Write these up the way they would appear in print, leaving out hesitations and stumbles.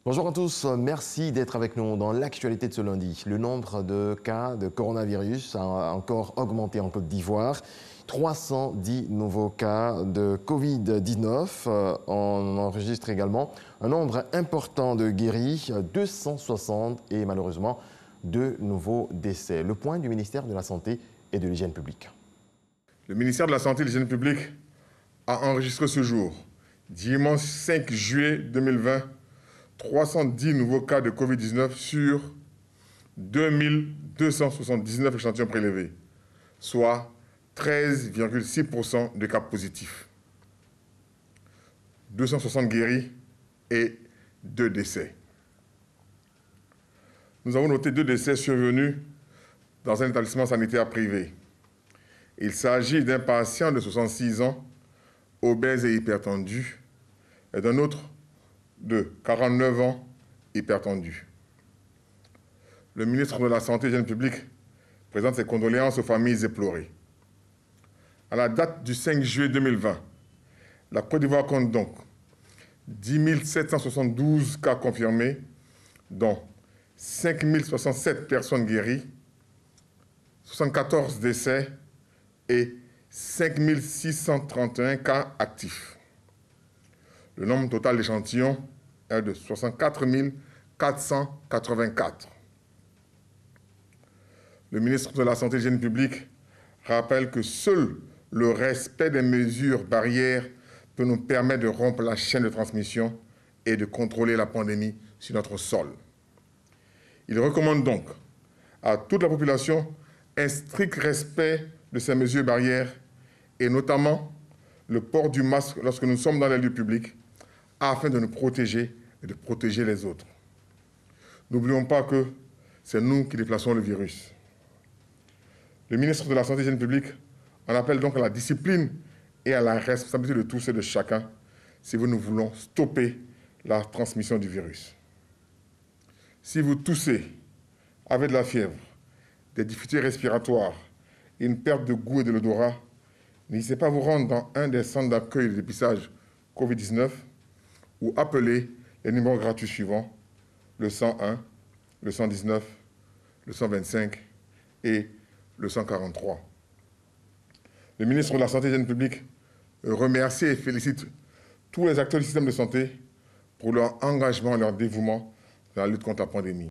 Bonjour à tous, merci d'être avec nous dans l'actualité de ce lundi. Le nombre de cas de coronavirus a encore augmenté en Côte d'Ivoire. 310 nouveaux cas de Covid-19. On enregistre également un nombre important de guéris, 260 et malheureusement 2 nouveaux décès. Le point du ministère de la Santé et de l'Hygiène publique. Le ministère de la Santé et de l'Hygiène publique a enregistré ce jour, dimanche 5 juillet 2020, 310 nouveaux cas de Covid-19 sur 2279 échantillons prélevés, soit 13,6% de cas positifs. 260 guéris et 2 décès. Nous avons noté 2 décès survenus dans un établissement sanitaire privé. Il s'agit d'un patient de 66 ans, obèse et hypertendu, et d'un autre de 49 ans, hypertendu. Le ministre de la Santé et de l'Hygiène publique présente ses condoléances aux familles éplorées. À la date du 5 juillet 2020, la Côte d'Ivoire compte donc 10 772 cas confirmés, dont 5 067 personnes guéries, 74 décès et 5 631 cas actifs. Le nombre total d'échantillons est de 64 484. Le ministre de la Santé et de l'Hygiène publique rappelle que seul le respect des mesures barrières peut nous permettre de rompre la chaîne de transmission et de contrôler la pandémie sur notre sol. Il recommande donc à toute la population un strict respect de ces mesures barrières et notamment le port du masque lorsque nous sommes dans les lieux publics afin de nous protéger et de protéger les autres. N'oublions pas que c'est nous qui déplaçons le virus. Le ministre de la Santé et de l'Hygiène publique en appelle donc à la discipline et à la responsabilité de tous et de chacun si nous voulons stopper la transmission du virus. Si vous toussez, avez de la fièvre, des difficultés respiratoires et une perte de goût et de l'odorat, n'hésitez pas à vous rendre dans un des centres d'accueil de dépistage Covid-19 ou appeler les numéros gratuits suivants, le 101, le 119, le 125 et le 143. Le ministre de la Santé et de l'Hygiène publique remercie et félicite tous les acteurs du système de santé pour leur engagement et leur dévouement dans la lutte contre la pandémie.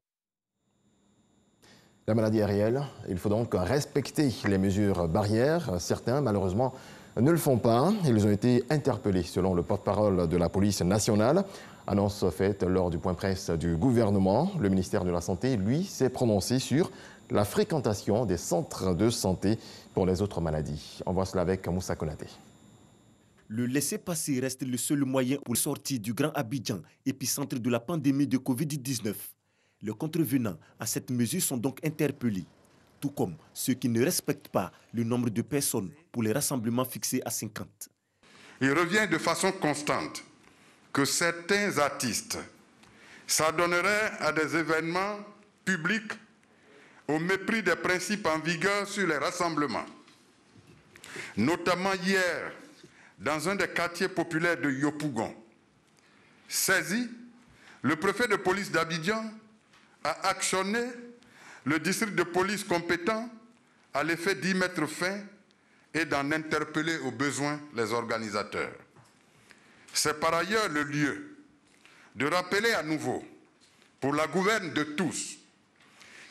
La maladie est réelle, il faut donc respecter les mesures barrières. Certains, malheureusement, ne le font pas. Ils ont été interpellés, selon le porte-parole de la police nationale. Annonce faite lors du point presse du gouvernement. Le ministère de la Santé, lui, s'est prononcé sur la fréquentation des centres de santé pour les autres maladies. On voit cela avec Moussa Konaté. Le laissez-passer reste le seul moyen pour sortir du Grand Abidjan, épicentre de la pandémie de Covid-19. Les contrevenants à cette mesure sont donc interpellés, tout comme ceux qui ne respectent pas le nombre de personnes pour les rassemblements fixés à 50. Il revient de façon constante que certains artistes s'adonneraient à des événements publics au mépris des principes en vigueur sur les rassemblements. Notamment hier, dans un des quartiers populaires de Yopougon. Saisi, le préfet de police d'Abidjan a actionné le district de police compétent à l'effet d'y mettre fin et d'en interpeller au besoin les organisateurs. C'est par ailleurs le lieu de rappeler à nouveau, pour la gouverne de tous,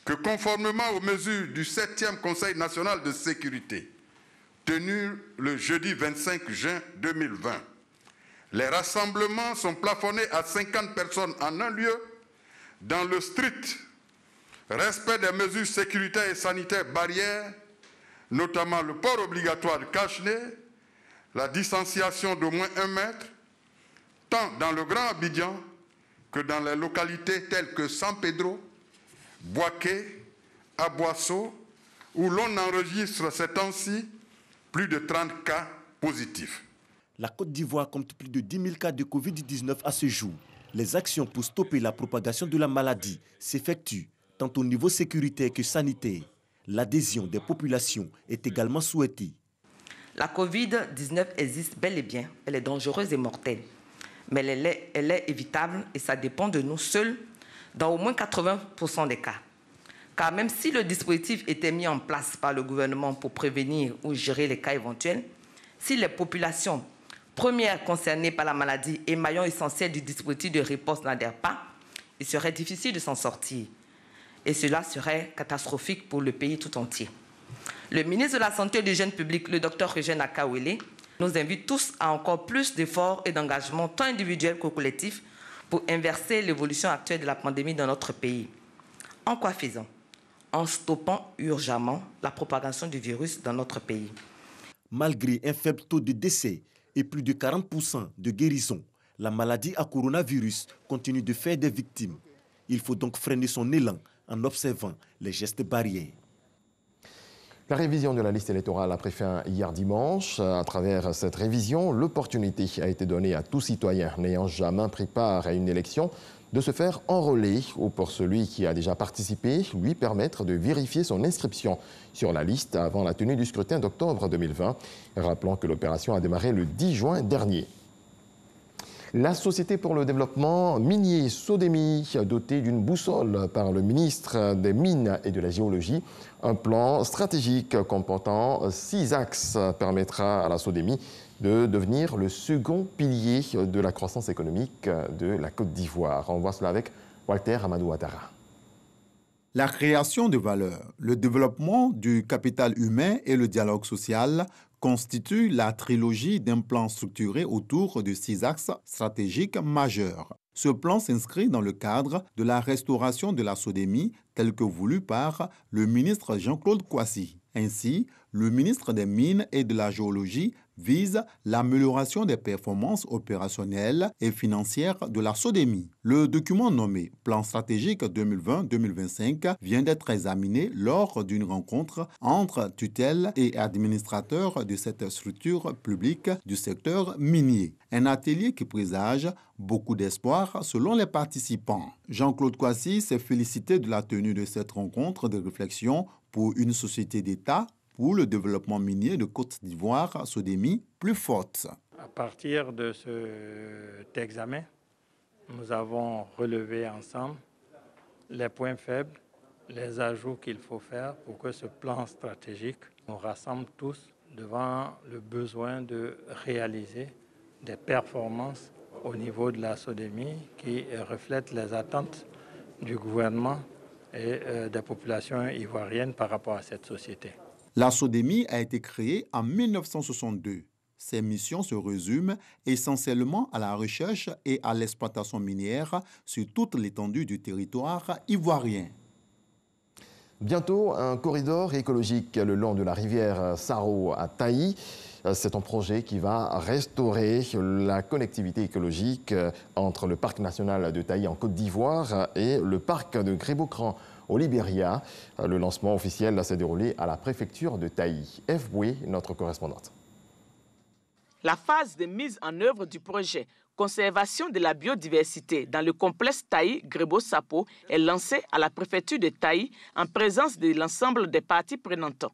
que conformément aux mesures du 7e Conseil national de sécurité, tenu le jeudi 25 juin 2020, les rassemblements sont plafonnés à 50 personnes en un lieu, dans le strict respect des mesures sécuritaires et sanitaires barrières, notamment le port obligatoire de cache-nez, la distanciation d'au moins 1 mètre, tant dans le Grand Abidjan que dans les localités telles que San Pedro, Boaké, Aboasso, où l'on enregistre ces temps-ci plus de 30 cas positifs. La Côte d'Ivoire compte plus de 10 000 cas de Covid-19 à ce jour. Les actions pour stopper la propagation de la maladie s'effectuent tant au niveau sécuritaire que sanitaire. L'adhésion des populations est également souhaitée. La Covid-19 existe bel et bien, elle est dangereuse et mortelle. mais elle est évitable et ça dépend de nous seuls dans au moins 80% des cas. Car même si le dispositif était mis en place par le gouvernement pour prévenir ou gérer les cas éventuels, si les populations premières concernées par la maladie et maillons essentiels du dispositif de riposte n'adhèrent pas, il serait difficile de s'en sortir. Et cela serait catastrophique pour le pays tout entier. Le ministre de la Santé et du Jeune Public, le Dr Eugène Akawele, nous invite tous à encore plus d'efforts et d'engagement, tant individuels que collectifs, pour inverser l'évolution actuelle de la pandémie dans notre pays. En quoi faisons? En stoppant urgemment la propagation du virus dans notre pays. Malgré un faible taux de décès et plus de 40% de guérison, la maladie à coronavirus continue de faire des victimes. Il faut donc freiner son élan en observant les gestes barrières. La révision de la liste électorale a pris fin hier dimanche. À travers cette révision, l'opportunité a été donnée à tout citoyen n'ayant jamais pris part à une élection de se faire enrôler ou pour celui qui a déjà participé, lui permettre de vérifier son inscription sur la liste avant la tenue du scrutin d'octobre 2020. Rappelons que l'opération a démarré le 10 juin dernier. La Société pour le développement minier Sodemi, dotée d'une boussole par le ministre des Mines et de la Géologie, un plan stratégique comportant 6 axes permettra à la Sodemi de devenir le second pilier de la croissance économique de la Côte d'Ivoire. On voit cela avec Walter Amadou Ouattara. La création de valeur, le développement du capital humain et le dialogue social constituent la trilogie d'un plan structuré autour de 6 axes stratégiques majeurs. Ce plan s'inscrit dans le cadre de la restauration de la Sodemi tel que voulu par le ministre Jean-Claude Kouassi. Ainsi, le ministre des Mines et de la Géologie vise l'amélioration des performances opérationnelles et financières de la Sodemi. Le document nommé Plan stratégique 2020-2025 vient d'être examiné lors d'une rencontre entre tutelles et administrateurs de cette structure publique du secteur minier. Un atelier qui présage beaucoup d'espoir selon les participants. Jean-Claude Kouassi s'est félicité de la tenue de cette rencontre de réflexion pour une société d'État pour le développement minier de Côte d'Ivoire, Sodemi, plus forte. À partir de cet examen, nous avons relevé ensemble les points faibles, les ajouts qu'il faut faire pour que ce plan stratégique nous rassemble tous devant le besoin de réaliser des performances au niveau de la Sodemi qui reflètent les attentes du gouvernement et des populations ivoiriennes par rapport à cette société. La Sodemi a été créée en 1962. Ses missions se résument essentiellement à la recherche et à l'exploitation minière sur toute l'étendue du territoire ivoirien. Bientôt, un corridor écologique le long de la rivière Saro à Taï. C'est un projet qui va restaurer la connectivité écologique entre le parc national de Taï en Côte d'Ivoire et le parc de Grébocran au Libéria. Le lancement officiel s'est déroulé à la préfecture de Taï. F. Boué, notre correspondante. La phase de mise en œuvre du projet Conservation de la biodiversité dans le complexe Taï-Grebo-Sapo est lancée à la préfecture de Taï en présence de l'ensemble des parties prenantes.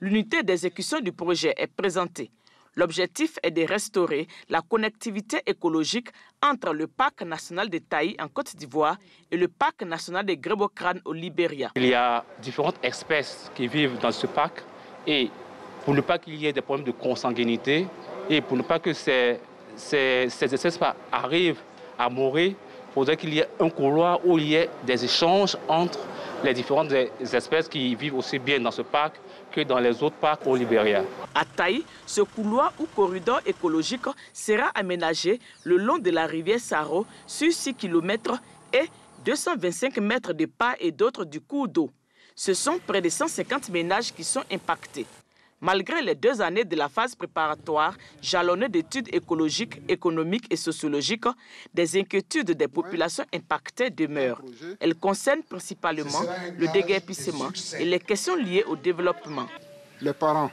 L'unité d'exécution du projet est présentée. L'objectif est de restaurer la connectivité écologique entre le parc national de Taï en Côte d'Ivoire et le parc national de Grébocran au Libéria. Il y a différentes espèces qui vivent dans ce parc et pour ne pas qu'il y ait des problèmes de consanguinité et pour ne pas que ces espèces arrivent à mourir, il faudrait qu'il y ait un couloir où il y ait des échanges entre les différentes espèces qui vivent aussi bien dans ce parc que dans les autres parcs au Libéria. À Taï, ce couloir ou corridor écologique sera aménagé le long de la rivière Saro sur 6 km et 225 mètres de part et d'autre du cours d'eau. Ce sont près de 150 ménages qui sont impactés. Malgré les 2 années de la phase préparatoire, jalonnée d'études écologiques, économiques et sociologiques, des inquiétudes des populations impactées demeurent. Elles concernent principalement le déguerpissement et les questions liées au développement. Les parents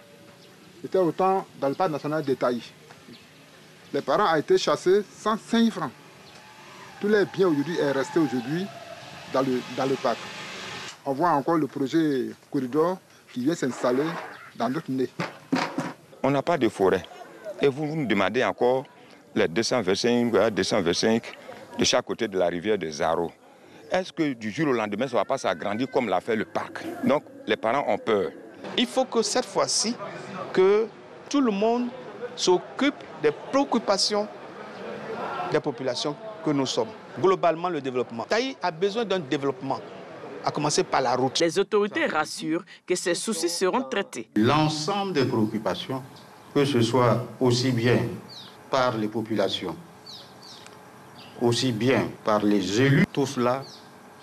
étaient autant dans le parc national de Taï. Les parents ont été chassés sans 5 francs. Tous les biens aujourd'hui sont restés aujourd'hui dans le parc. On voit encore le projet corridor qui vient s'installer dans notre nez. On n'a pas de forêt. Et vous nous demandez encore les 225 de chaque côté de la rivière de Zaro. Est-ce que du jour au lendemain, ça ne va pas s'agrandir comme l'a fait le parc? Donc, les parents ont peur. Il faut que cette fois-ci, que tout le monde s'occupe des préoccupations des populations que nous sommes. Globalement, le développement. Taï a besoin d'un développement, à commencer par la route. Les autorités rassurent que ces soucis seront traités. L'ensemble des préoccupations, que ce soit aussi bien par les populations, aussi bien par les élus, tout cela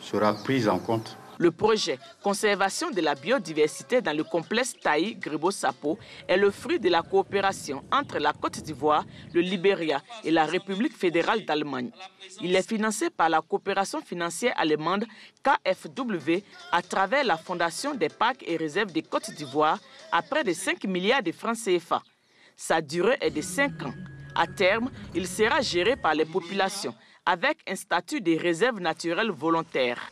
sera pris en compte. Le projet Conservation de la biodiversité dans le complexe Taï Grebo-Sapo est le fruit de la coopération entre la Côte d'Ivoire, le Libéria et la République fédérale d'Allemagne. Il est financé par la coopération financière allemande KfW à travers la Fondation des parcs et réserves de Côte d'Ivoire à près de 5 milliards de francs CFA. Sa durée est de 5 ans. À terme, il sera géré par les populations avec un statut de réserve naturelle volontaire.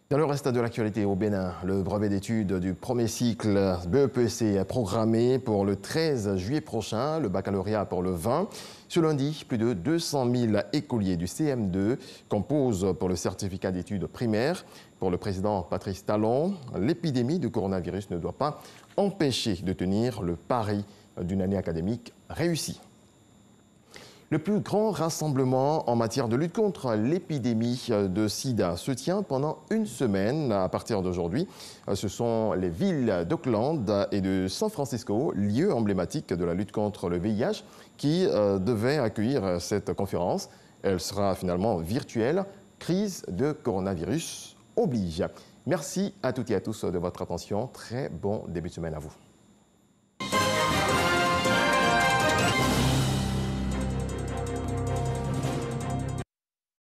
Dans le reste de l'actualité au Bénin, le brevet d'études du premier cycle BEPC est programmé pour le 13 juillet prochain, le baccalauréat pour le 20. Ce lundi, plus de 200 000 écoliers du CM2 composent pour le certificat d'études primaires. Pour le président Patrice Talon, l'épidémie de coronavirus ne doit pas empêcher de tenir le pari d'une année académique réussie. Le plus grand rassemblement en matière de lutte contre l'épidémie de sida se tient pendant une semaine à partir d'aujourd'hui. Ce sont les villes d'Auckland et de San Francisco, lieux emblématiques de la lutte contre le VIH, qui devaient accueillir cette conférence. Elle sera finalement virtuelle. Crise de coronavirus oblige. Merci à toutes et à tous de votre attention. Très bon début de semaine à vous.